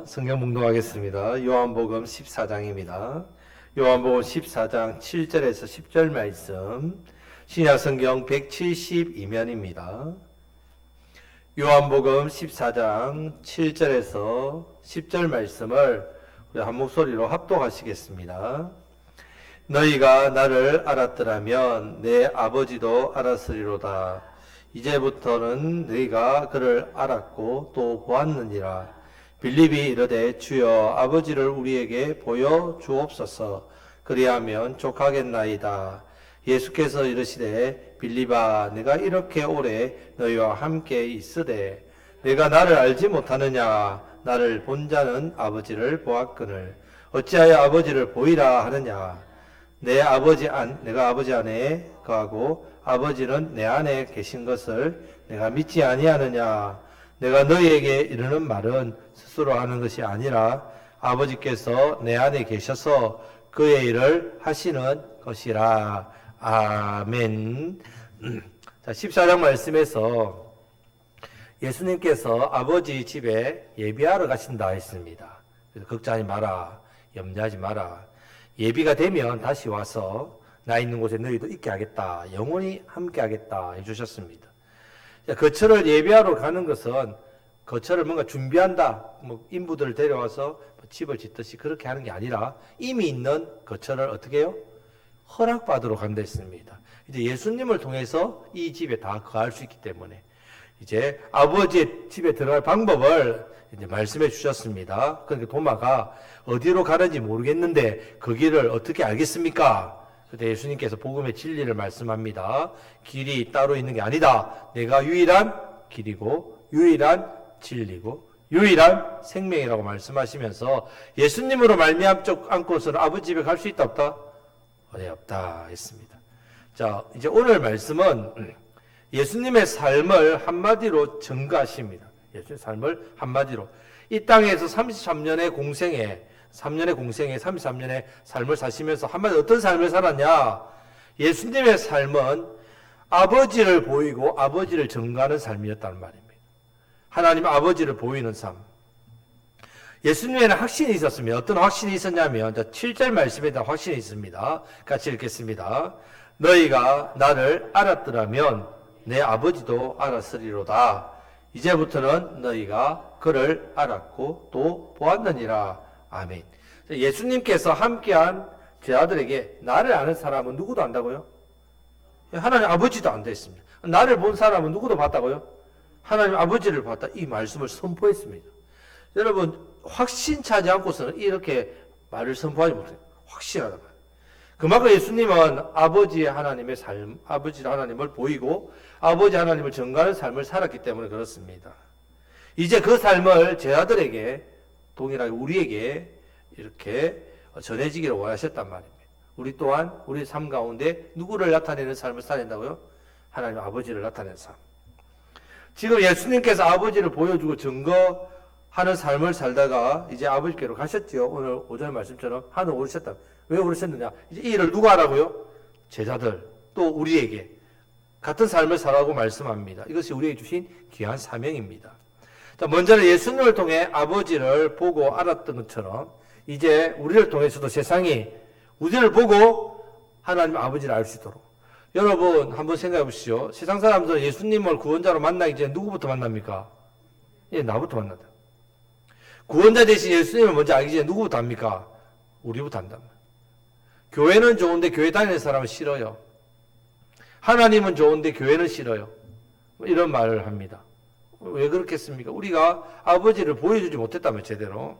성경 묵독하겠습니다. 요한복음 14장입니다. 요한복음 14장 7절에서 10절 말씀, 신약성경 172면입니다. 요한복음 14장 7절에서 10절 말씀을 우리 한 목소리로 합독하시겠습니다. 너희가 나를 알았더라면 내 아버지도 알았으리로다. 이제부터는 너희가 그를 알았고 또 보았느니라. 빌립이 이르되 주여 아버지를 우리에게 보여 주옵소서. 그리하면 족하겠나이다. 예수께서 이르시되 빌립아 내가 이렇게 오래 너희와 함께 있으되 내가 나를 알지 못하느냐. 나를 본 자는 아버지를 보았거늘 어찌하여 아버지를 보이라 하느냐. 내가 아버지 안에 거하고 아버지는 내 안에 계신 것을 내가 믿지 아니하느냐. 내가 너희에게 이르는 말은 스스로 하는 것이 아니라 아버지께서 내 안에 계셔서 그의 일을 하시는 것이라. 아멘. 자, 14장 말씀에서 예수님께서 아버지 집에 예비하러 가신다 했습니다. 그래서 걱정하지 마라, 염려하지 마라. 예비가 되면 다시 와서 나 있는 곳에 너희도 있게 하겠다, 영원히 함께 하겠다 해주셨습니다. 거처를 예비하러 가는 것은 거처를 뭔가 준비한다, 인부들을 데려와서 집을 짓듯이 그렇게 하는 게 아니라 이미 있는 거처를 어떻게 해요? 허락받으러 간다 했습니다. 이제 예수님을 통해서 이 집에 다 거할 수 있기 때문에 이제 아버지의 집에 들어갈 방법을 이제 말씀해 주셨습니다. 그러니까 도마가 어디로 가는지 모르겠는데 그 길을 어떻게 알겠습니까? 그때 예수님께서 복음의 진리를 말씀합니다. 길이 따로 있는 게 아니다. 내가 유일한 길이고 유일한 진리고 유일한 생명이라고 말씀하시면서 예수님으로 말미암고서는 아버지 집에 갈 수 있다 없다? 네, 없다 했습니다. 자, 이제 오늘 말씀은 예수님의 삶을 한마디로 증거하십니다. 예수님의 삶을 한마디로 이 땅에서 33년의 공생에 33년의 삶을 사시면서 한마디로 어떤 삶을 살았냐? 예수님의 삶은 아버지를 보이고 아버지를 증거하는 삶이었다는 말입니다. 하나님 아버지를 보이는 삶. 예수님에는 확신이 있었습니다. 어떤 확신이 있었냐면 7절 말씀에 대한 확신이 있습니다. 같이 읽겠습니다. 너희가 나를 알았더라면 내 아버지도 알았으리로다. 이제부터는 너희가 그를 알았고 또 보았느니라. 아멘. 예수님께서 함께한 제자들에게 나를 아는 사람은 누구도 안다고요? 하나님 아버지도 안다 했습니다. 나를 본 사람은 누구도 봤다고요? 하나님 아버지를 봤다. 이 말씀을 선포했습니다. 여러분 확신차지 않고서는 이렇게 말을 선포하지 못해요. 확실하다. 그만큼 예수님은 아버지 하나님의 삶, 아버지 하나님을 보이고 아버지 하나님을 증거하는 삶을 살았기 때문에 그렇습니다. 이제 그 삶을 제자들에게 동일하게 우리에게 이렇게 전해지기를 원하셨단 말입니다. 우리 또한 우리 삶 가운데 누구를 나타내는 삶을 살린다고요? 하나님 아버지를 나타내는 삶. 지금 예수님께서 아버지를 보여주고 증거하는 삶을 살다가 이제 아버지께로 가셨지요. 오늘 오전 말씀처럼 하늘 오르셨다. 왜 오르셨느냐? 이제 이 일을 누가 하라고요? 제자들, 또 우리에게 같은 삶을 살라고 말씀합니다. 이것이 우리에게 주신 귀한 사명입니다. 자, 먼저는 예수님을 통해 아버지를 보고 알았던 것처럼 이제 우리를 통해서도 세상이 우리를 보고 하나님 아버지를 알 수 있도록. 여러분 한번 생각해 보시죠. 세상 사람들은 예수님을 구원자로 만나기 전에 누구부터 만납니까? 예, 나부터 만나다. 구원자 대신 예수님을 먼저 알기 전에 누구부터 합니까? 우리부터 한단 말이에요. 교회는 좋은데 교회 다니는 사람은 싫어요. 하나님은 좋은데 교회는 싫어요. 이런 말을 합니다. 왜 그렇겠습니까? 우리가 아버지를 보여주지 못했다면 제대로.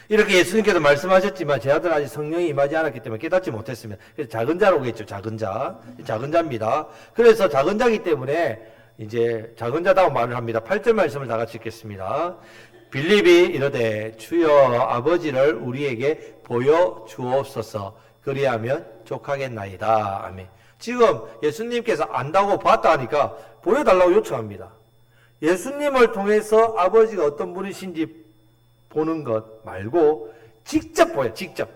이렇게 예수님께서 말씀하셨지만 제 아들은 아직 성령이 임하지 않았기 때문에 깨닫지 못했습니다. 그래서 작은 자라고 했죠. 작은 자입니다. 그래서 작은 자이기 때문에 이제 작은 자다고 말을 합니다. 8절 말씀을 다 같이 읽겠습니다. 빌립이 이르되 주여 아버지를 우리에게 보여 주옵소서. 그리하면 족하겠나이다. 아멘. 지금 예수님께서 안다고 봤다 하니까 보여달라고 요청합니다. 예수님을 통해서 아버지가 어떤 분이신지 보는 것 말고 직접 보여, 직접.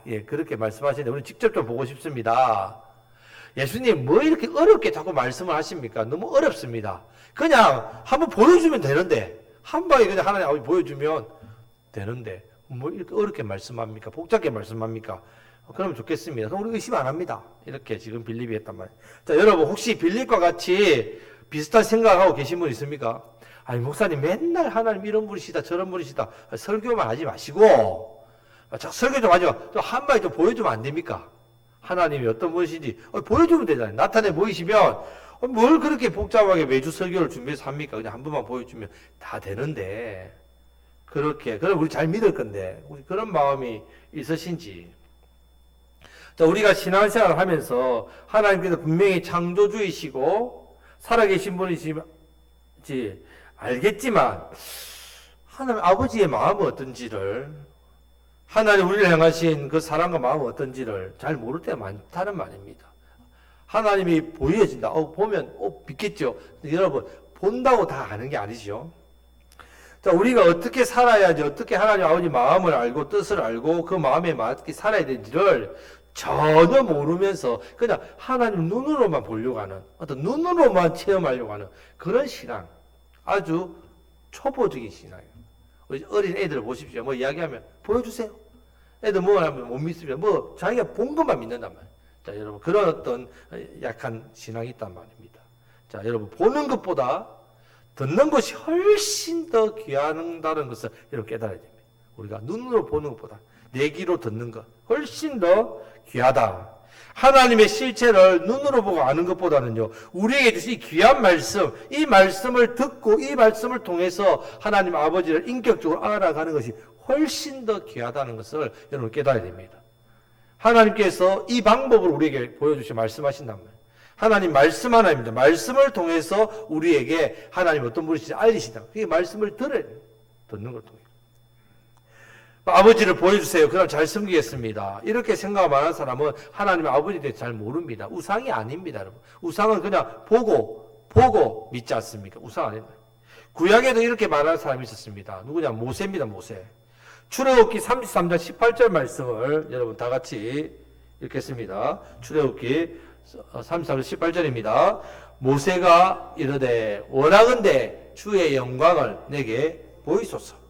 예, 그렇게 말씀하시는데 우리 직접 좀 보고 싶습니다. 예수님 뭐 이렇게 어렵게 자꾸 말씀을 하십니까? 너무 어렵습니다. 그냥 한번 보여주면 되는데 한 방에 그냥 하나님 아버지 보여주면 되는데 뭐 이렇게 어렵게 말씀합니까? 복잡하게 말씀합니까? 그러면 좋겠습니다. 그럼 우리 의심 안 합니다. 이렇게 지금 빌립이 했단 말이에요. 자, 여러분 혹시 빌립과 같이 비슷한 생각하고 계신 분 있습니까? 아니 목사님 맨날 하나님 이런 분이시다 저런 분이시다 설교만 하지 마시고 자, 설교 좀 하지 마. 한 방에 좀 보여주면 안 됩니까? 하나님이 어떤 분이신지 보여주면 되잖아요. 나타내 보이시면 뭘 그렇게 복잡하게 매주 설교를 준비해서 합니까? 그냥 한 번만 보여주면 다 되는데 그렇게 그럼 우리 잘 믿을 건데 우리 그런 마음이 있으신지. 자, 우리가 신앙생활을 하면서 하나님께서 분명히 창조주이시고 살아계신 분이시지 알겠지만 하나님 아버지의 마음은 어떤지를 하나님 우리를 향하신 그 사랑과 마음은 어떤지를 잘 모를 때가 많다는 말입니다. 하나님이 보여진다. 보면 믿겠죠. 여러분 본다고 다 아는 게 아니죠. 자, 우리가 어떻게 살아야지 어떻게 하나님 아버지 마음을 알고 뜻을 알고 그 마음에 맞게 살아야 되는지를 전혀 모르면서 그냥 하나님 눈으로만 보려고 하는 어떤 눈으로만 체험하려고 하는 그런 신앙 아주 초보적인 신앙이에요. 어린 애들 보십시오. 뭐 이야기하면 보여주세요. 애들 뭐 하면 못 믿으면 뭐 자기가 본 것만 믿는단 말이에요. 자, 여러분 그런 어떤 약한 신앙이 있단 말입니다. 자, 여러분 보는 것보다 듣는 것이 훨씬 더 귀하다는 것을 여러분 깨달아야 됩니다. 우리가 눈으로 보는 것보다 내 귀로 듣는 것 훨씬 더 귀하다. 하나님의 실체를 눈으로 보고 아는 것보다는요, 우리에게 주신 이 귀한 말씀, 이 말씀을 듣고 이 말씀을 통해서 하나님 아버지를 인격적으로 알아가는 것이 훨씬 더 귀하다는 것을 여러분 깨달아야 됩니다. 하나님께서 이 방법을 우리에게 보여주시고 말씀하신단 말이에요. 하나님 말씀 하나입니다. 말씀을 통해서 우리에게 하나님 어떤 분이신지 알리신다. 그게 말씀을 들어야 돼요. 듣는 걸 통해. 아버지를 보여주세요. 그럼 잘 섬기겠습니다. 이렇게 생각만 하는 사람은 하나님의 아버지에 대해 잘 모릅니다. 우상이 아닙니다, 여러분. 우상은 그냥 보고 믿지 않습니까? 우상 아닙니다. 구약에도 이렇게 말하는 사람이 있었습니다. 누구냐? 모세입니다, 모세. 출애굽기 33장 18절 말씀을 여러분 다 같이 읽겠습니다. 출애굽기 33장 18절입니다. 모세가 이르되 원하건대 주의 영광을 내게 보이소서.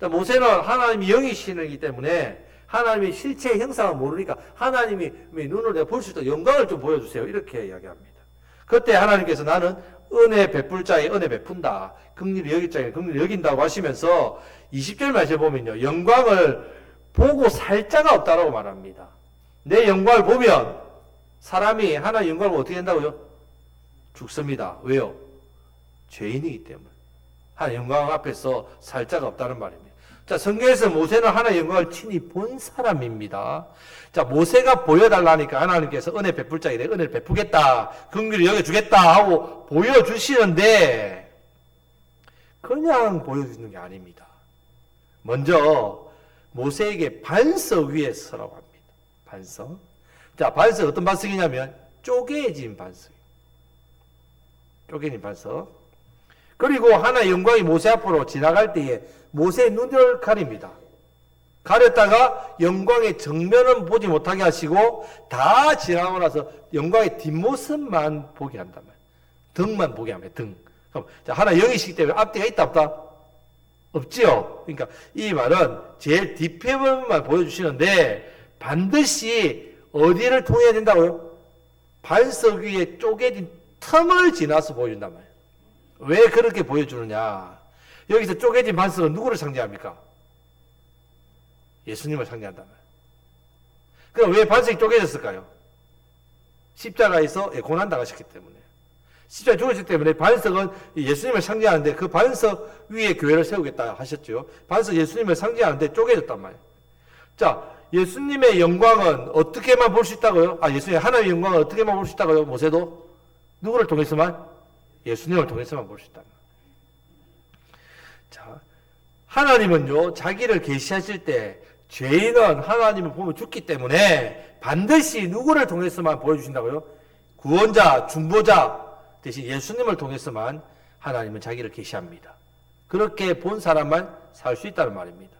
모세는 하나님이 영이시기 때문에 하나님의 실체의 형상을 모르니까 하나님이 눈으로 내가 볼 수 있도록 영광을 좀 보여주세요. 이렇게 이야기합니다. 그때 하나님께서 나는 은혜 베풀 자에 은혜 베푼다. 긍휼히 여길 자에 긍휼히 여긴다고 하시면서 20절 말씀에 보면요. 영광을 보고 살 자가 없다라고 말합니다. 내 영광을 보면 사람이 하나님의 영광을 보면 어떻게 된다고요? 죽습니다. 왜요? 죄인이기 때문에. 하나님의 영광 앞에서 살 자가 없다는 말입니다. 자, 성경에서 모세는 하나님의 영광을 친히 본 사람입니다. 자, 모세가 보여달라니까 하나님께서 은혜 베풀 자에게 은혜를 베푸겠다, 긍휼히 여겨주겠다 하고 보여주시는데 그냥 보여주는 게 아닙니다. 먼저 모세에게 반석 위에 서라고 합니다. 반석. 자, 반석 어떤 반석이냐면 쪼개진 반석. 쪼개진 반석. 그리고 하나의 영광이 모세 앞으로 지나갈 때에 모세의 눈을 가립니다. 가렸다가 영광의 정면은 보지 못하게 하시고 다 지나고 나서 영광의 뒷모습만 보게 한단 말이에요. 등만 보게 합니다. 등. 그럼 하나 영이시기 때문에 앞뒤가 있다 없다? 없지요. 그러니까 이 말은 제일 뒷표면만 보여주시는데 반드시 어디를 통해야 된다고요? 반석 위에 쪼개진 틈을 지나서 보여준단 말이에요. 왜 그렇게 보여주느냐? 여기서 쪼개진 반석은 누구를 상징합니까? 예수님을 상징한단 말이에요. 그럼 왜 반석이 쪼개졌을까요? 십자가에서 고난당하셨기 때문에. 십자가에 죽으셨기 때문에 반석은 예수님을 상징하는데 그 반석 위에 교회를 세우겠다 하셨죠. 반석 예수님을 상징하는데 쪼개졌단 말이에요. 자, 예수님의 영광은 어떻게만 볼 수 있다고요? 예수님의 하나님의 영광은 어떻게만 볼 수 있다고요? 모세도? 누구를 통해서만? 예수님을 통해서만 볼 수 있다. 자, 하나님은요, 자기를 계시하실 때 죄인은 하나님을 보면 죽기 때문에 반드시 누구를 통해서만 보여주신다고요? 구원자, 중보자 대신 예수님을 통해서만 하나님은 자기를 계시합니다. 그렇게 본 사람만 살 수 있다는 말입니다.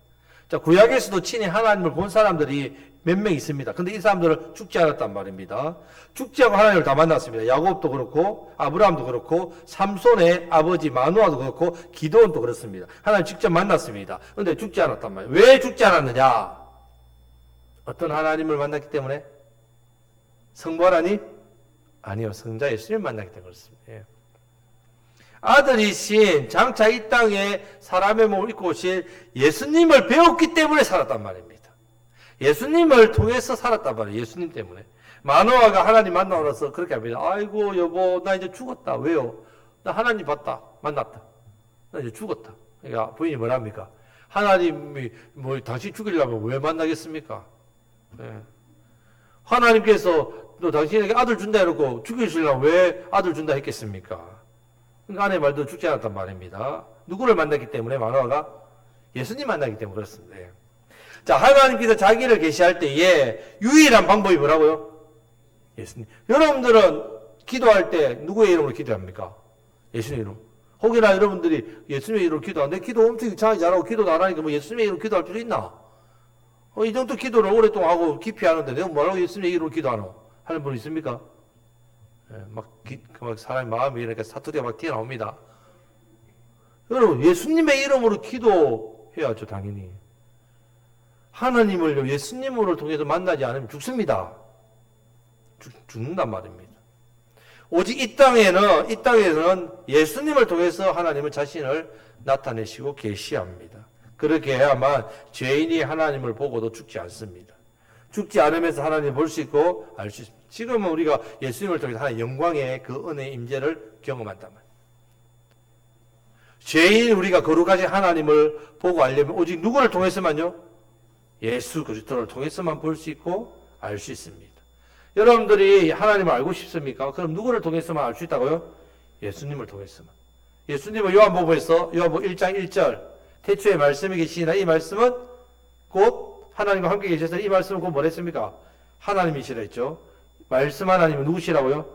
자, 구약에서도 친히 하나님을 본 사람들이 몇 명 있습니다. 근데 이 사람들은 죽지 않았단 말입니다. 죽지 않고 하나님을 다 만났습니다. 야곱도 그렇고 아브라함도 그렇고 삼손의 아버지 마노아도 그렇고 기도원도 그렇습니다. 하나님 직접 만났습니다. 근데 죽지 않았단 말이에요. 왜 죽지 않았느냐? 어떤 하나님을 만났기 때문에? 성부 하나님? 아니요. 성자 예수님을 만났기 때문에 그렇습니다. 예. 아들이신 장차 이 땅에 사람의 몸을 입고 오신 예수님을 배웠기 때문에 살았단 말입니다. 예수님을 통해서 살았단 말이에요. 예수님 때문에. 마노아가 하나님 만나고 나서 그렇게 합니다. 아이고 여보 나 이제 죽었다. 왜요? 나 하나님 봤다. 만났다. 나 이제 죽었다. 그러니까 부인이 뭐랍니까? 하나님이 뭐 당신 죽이려면 왜 만나겠습니까? 예. 하나님께서 또 당신에게 아들 준다 이러고 죽이시려면 왜 아들 준다 했겠습니까? 그러니까 아내 말도 죽지 않았단 말입니다. 누구를 만났기 때문에 마노아가? 예수님 만나기 때문에 그렇습니다. 예. 자, 하나님께서 자기를 계시할 때에 유일한 방법이 뭐라고요? 예수님. 여러분들은 기도할 때 누구의 이름으로 기도합니까? 예수님의 이름. 혹여나 여러분들이 예수님의 이름으로 기도하는데 기도 엄청 이상하게 잘하고 기도도 안 하니까 뭐 예수님의 이름으로 기도할 필요 있나? 이 정도 기도를 오랫동안 하고 깊이 하는데 내가 뭐라고 예수님의 이름으로 기도하노? 하는 분 있습니까? 예, 막 사람의 마음이 이렇게 사투리가 막 튀어나옵니다. 여러분, 예수님의 이름으로 기도해야죠, 당연히. 하나님을 예수님으로 통해서 만나지 않으면 죽습니다. 죽는단 말입니다. 오직 이 땅에는 예수님을 통해서 하나님은 자신을 나타내시고 계시합니다. 그렇게 해야만 죄인이 하나님을 보고도 죽지 않습니다. 죽지 않으면서 하나님을 볼 수 있고 알 수 있습니다. 지금은 우리가 예수님을 통해서 하나님의 영광의 그 은혜의 임재를 경험한단 말이에요. 죄인 우리가 거룩하신 하나님을 보고 알려면 오직 누구를 통해서만요? 예수 그리스도를 통해서만 볼 수 있고 알 수 있습니다. 여러분들이 하나님을 알고 싶습니까? 그럼 누구를 통해서만 알 수 있다고요? 예수님을 통해서만. 예수님은 요한복음에서 요한복음 1장 1절 태초에 말씀이 계시나 이 말씀은 곧 하나님과 함께 계셔서 이 말씀은 곧 뭐랬습니까? 하나님이시라 했죠. 말씀 하나님은 누구시라고요?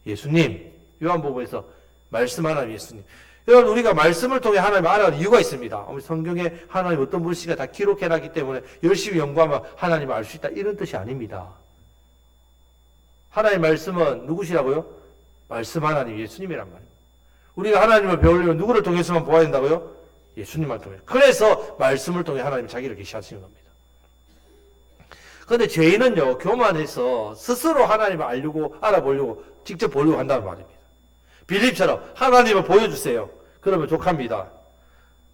예수님. 요한복음에서 말씀 하나님 예수님. 여러분 우리가 말씀을 통해 하나님을 알아가는 이유가 있습니다. 성경에 하나님 어떤 분씨가 다 기록해놨기 때문에 열심히 연구하면 하나님을 알 수 있다 이런 뜻이 아닙니다. 하나님의 말씀은 누구시라고요? 말씀 하나님 예수님이란 말입니다. 우리가 하나님을 배우려면 누구를 통해서만 보아야 된다고요? 예수님을 통해. 그래서 말씀을 통해 하나님 자기를 계시하시는 겁니다. 그런데 죄인은요 교만해서 스스로 하나님을 알려고 알아보려고 직접 보려고 한다는 말입니다. 빌립처럼 하나님을 보여주세요. 그러면 족합니다.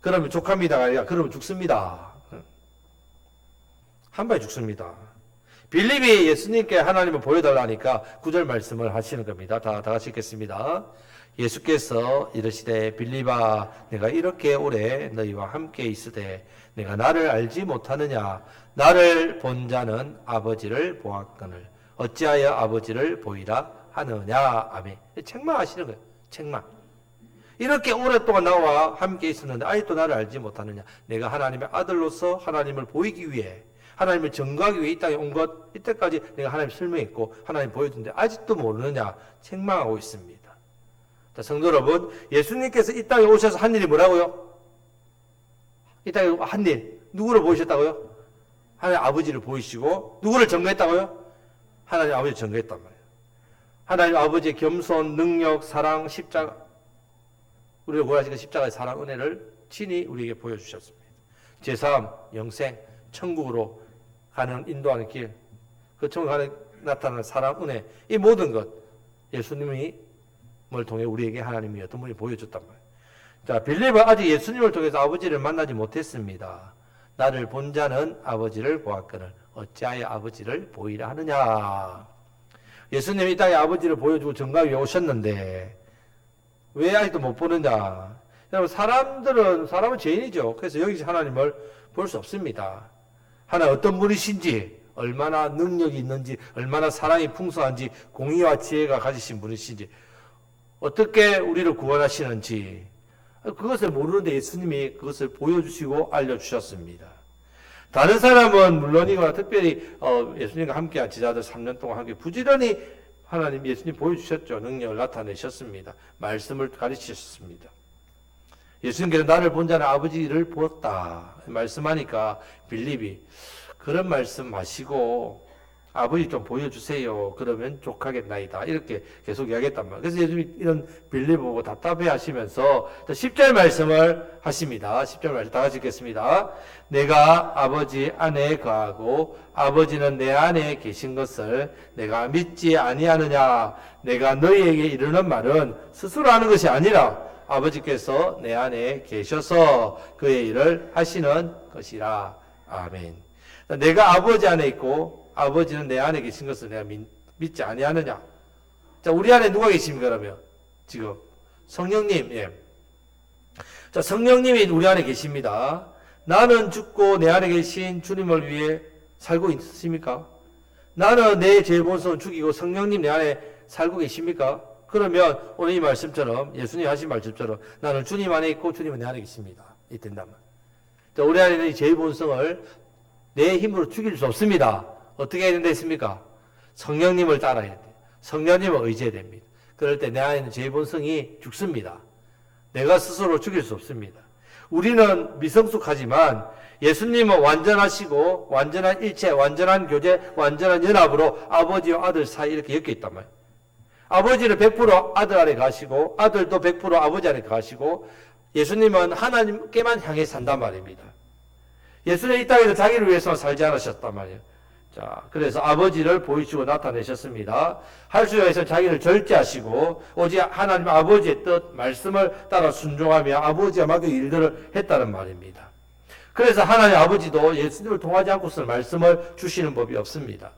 그러면 족합니다가 아니라 그러면 죽습니다. 한 방에 죽습니다. 빌립이 예수님께 하나님을 보여달라니까 9절 말씀을 하시는 겁니다. 다 같이 읽겠습니다. 예수께서 이르시되 빌립아 내가 이렇게 오래 너희와 함께 있으되 내가 나를 알지 못하느냐 나를 본 자는 아버지를 보았거늘 어찌하여 아버지를 보이라 하느냐. 아멘. 책망하시는 거예요. 책망. 이렇게 오랫동안 나와 함께 있었는데 아직도 나를 알지 못하느냐. 내가 하나님의 아들로서 하나님을 보이기 위해 하나님을 증거하기 위해 이 땅에 온 것 이때까지 내가 하나님 설명했고 하나님 보여준데 아직도 모르느냐 책망하고 있습니다. 자, 성도 여러분 예수님께서 이 땅에 오셔서 한 일이 뭐라고요? 이 땅에 한 일 누구를 보이셨다고요? 하나님 아버지를 보이시고 누구를 증거했다고요? 하나님 아버지를 증거했단 말이에요. 하나님 아버지의 겸손, 능력, 사랑, 십자가 우리가 구하시는 십자가의 사랑, 은혜를 친히 우리에게 보여주셨습니다. 제3, 영생, 천국으로 가는 인도하는 길, 그 천국 가는 나타나는 사랑, 은혜 이 모든 것 예수님을 통해 우리에게 하나님이 어떤 분이 보여줬단 말이에요. 자, 빌립은 아직 예수님을 통해서 아버지를 만나지 못했습니다. 나를 본 자는 아버지를 보았거늘 어찌하여 아버지를 보이라 하느냐. 예수님이 이 땅에 아버지를 보여주고 증거하기 위해 오셨는데 왜 아직도 못 보느냐. 여러분 사람은 죄인이죠. 그래서 여기서 하나님을 볼 수 없습니다. 하나님 어떤 분이신지 얼마나 능력이 있는지 얼마나 사랑이 풍성한지 공의와 지혜가 가지신 분이신지 어떻게 우리를 구원하시는지 그것을 모르는데 예수님이 그것을 보여주시고 알려주셨습니다. 다른 사람은 물론이거나 특별히 예수님과 함께한 제자들 3년 동안 함께 부지런히 하나님 예수님 보여주셨죠. 능력을 나타내셨습니다. 말씀을 가르치셨습니다. 예수님께서 나를 본 자는 아버지를 보았다 말씀하니까 빌립이 그런 말씀 마시고 아버지 좀 보여주세요. 그러면 족하겠나이다. 이렇게 계속 이야기했단 말이에요. 그래서 요즘 이런 빌리 보고 답답해 하시면서 10절 말씀을 하십니다. 10절 말씀 다 같이 읽겠습니다. 내가 아버지 안에 거하고 아버지는 내 안에 계신 것을 내가 믿지 아니하느냐. 내가 너희에게 이르는 말은 스스로 하는 것이 아니라 아버지께서 내 안에 계셔서 그의 일을 하시는 것이라. 아멘. 내가 아버지 안에 있고 아버지는 내 안에 계신 것을 내가 믿지 아니하느냐. 자, 우리 안에 누가 계십니까, 그러면? 지금. 성령님, 예. 자, 성령님이 우리 안에 계십니다. 나는 죽고 내 안에 계신 주님을 위해 살고 있습니까? 나는 내 죄의 본성을 죽이고 성령님 내 안에 살고 계십니까? 그러면 오늘 이 말씀처럼, 예수님 하신 말씀처럼 나는 주님 안에 있고 주님은 내 안에 계십니다. 이 된다면. 자, 우리 안에 있는 이 죄의 본성을 내 힘으로 죽일 수 없습니다. 어떻게 해야 된다 했습니까? 성령님을 따라야 돼요. 성령님을 의지해야 됩니다. 그럴 때 내 안에 있는 죄의 본성이 죽습니다. 내가 스스로 죽일 수 없습니다. 우리는 미성숙하지만 예수님은 완전하시고 완전한 일체, 완전한 교제, 완전한 연합으로 아버지와 아들 사이 이렇게 엮여 있단 말이에요. 아버지는 100% 아들 안에 가시고 아들도 100% 아버지 안에 가시고 예수님은 하나님께만 향해 산단 말입니다. 예수는 이 땅에서 자기를 위해서 살지 않으셨단 말이에요. 자, 그래서 아버지를 보이시고 나타내셨습니다. 할수야에서 자기를 절제하시고 오직 하나님 아버지의 뜻, 말씀을 따라 순종하며 아버지와 맡긴 일들을 했다는 말입니다. 그래서 하나님 아버지도 예수님을 통하지 않고서는 말씀을 주시는 법이 없습니다.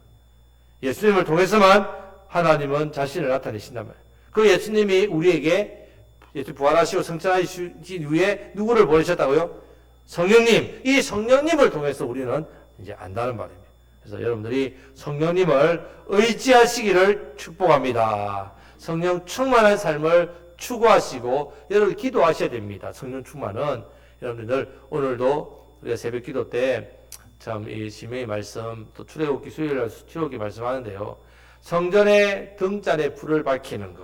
예수님을 통해서만 하나님은 자신을 나타내신단 말이에요. 그 예수님이 우리에게 예수 부활하시고 성천하신 후에 누구를 보내셨다고요? 성령님. 이 성령님을 통해서 우리는 이제 안다는 말입니다. 그래서 여러분들이 성령님을 의지하시기를 축복합니다. 성령 충만한 삶을 추구하시고 여러분 기도하셔야 됩니다. 성령 충만은 여러분들 오늘도 우리가 새벽 기도 때 참 이 심의 말씀 또 출애굽기 수요일 출애굽기 말씀하는데요. 성전의 등잔에 불을 밝히는 것,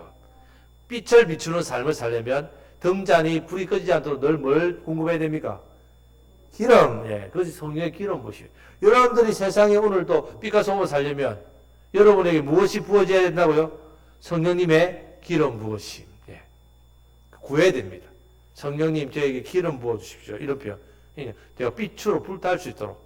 빛을 비추는 삶을 살려면 등잔이 불이 꺼지지 않도록 늘 뭘 공급해야 됩니까? 기름, 예, 그것이 성령의 기름 부으심. 여러분들이 세상에 오늘도 빛과 소금을 살려면 여러분에게 무엇이 부어져야 된다고요? 성령님의 기름 부으심. 예. 구해야 됩니다. 성령님 저에게 기름 부어 주십시오. 이런 표현. 내가 빛으로 불탈 수 있도록,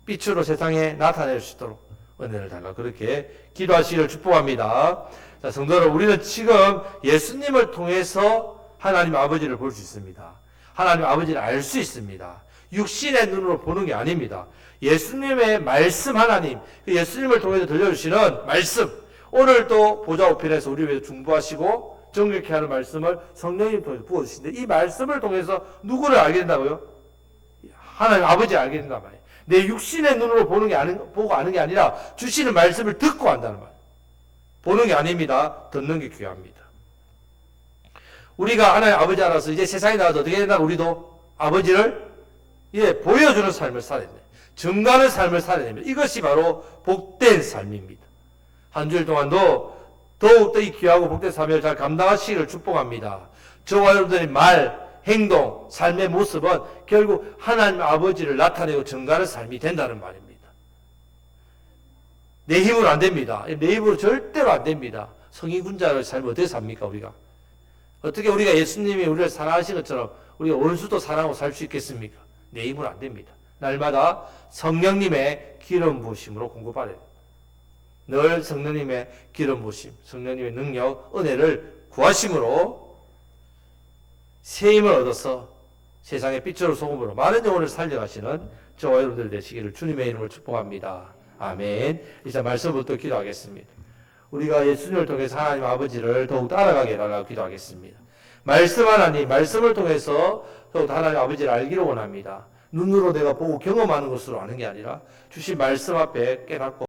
빛으로 세상에 나타낼 수 있도록 은혜를 달라. 그렇게 기도하시기를 축복합니다. 자, 성도들, 우리는 지금 예수님을 통해서 하나님 아버지를 볼 수 있습니다. 하나님 아버지를 알 수 있습니다. 육신의 눈으로 보는 게 아닙니다. 예수님의 말씀 하나님, 예수님을 통해서 들려주시는 말씀, 오늘도 보좌 우편에서 우리 위해서 중보하시고 정결케 하는 말씀을 성령님 통해서 부어주시는데 이 말씀을 통해서 누구를 알게 된다고요? 하나님 아버지를 알게 된단 말이에요. 내 육신의 눈으로 보고 아는 게 아니라 주시는 말씀을 듣고 안다는 말이에요. 보는 게 아닙니다. 듣는 게 귀합니다. 우리가 하나님 아버지 알아서 이제 세상에 나가서 어떻게 된다? 우리도 아버지를 보여주는 삶을 살아야 됩니다. 증가하는 삶을 살아야 됩니다. 이것이 바로 복된 삶입니다. 한 주일 동안도 더욱더 이 귀하고 복된 삶을 잘 감당하시기를 축복합니다. 저와 여러분들의 말, 행동, 삶의 모습은 결국 하나님 아버지를 나타내고 증가하는 삶이 된다는 말입니다. 내 힘으로 안 됩니다. 내 힘으로 절대로 안 됩니다. 성인 군자의 삶을 어떻게 삽니까, 우리가? 어떻게 우리가 예수님이 우리를 사랑하신 것처럼 우리가 원수도 사랑하고 살 수 있겠습니까? 내 힘으로 안 됩니다. 날마다 성령님의 기름 부으심으로 공급받아야 됩니다. 늘 성령님의 기름 부으심, 성령님의 능력, 은혜를 구하심으로 새 힘을 얻어서 세상의 빛으로 소금으로 많은 영혼을 살려가시는 저와 여러분들 되시기를 주님의 이름으로 축복합니다. 아멘. 이제 말씀부터 기도하겠습니다. 우리가 예수님을 통해서 하나님 아버지를 더욱 따라가게 해달라고 기도하겠습니다. 말씀 하나님, 말씀을 통해서 더욱 하나님 아버지를 알기를 원합니다. 눈으로 내가 보고 경험하는 것으로 아는 게 아니라 주신 말씀 앞에 깨닫고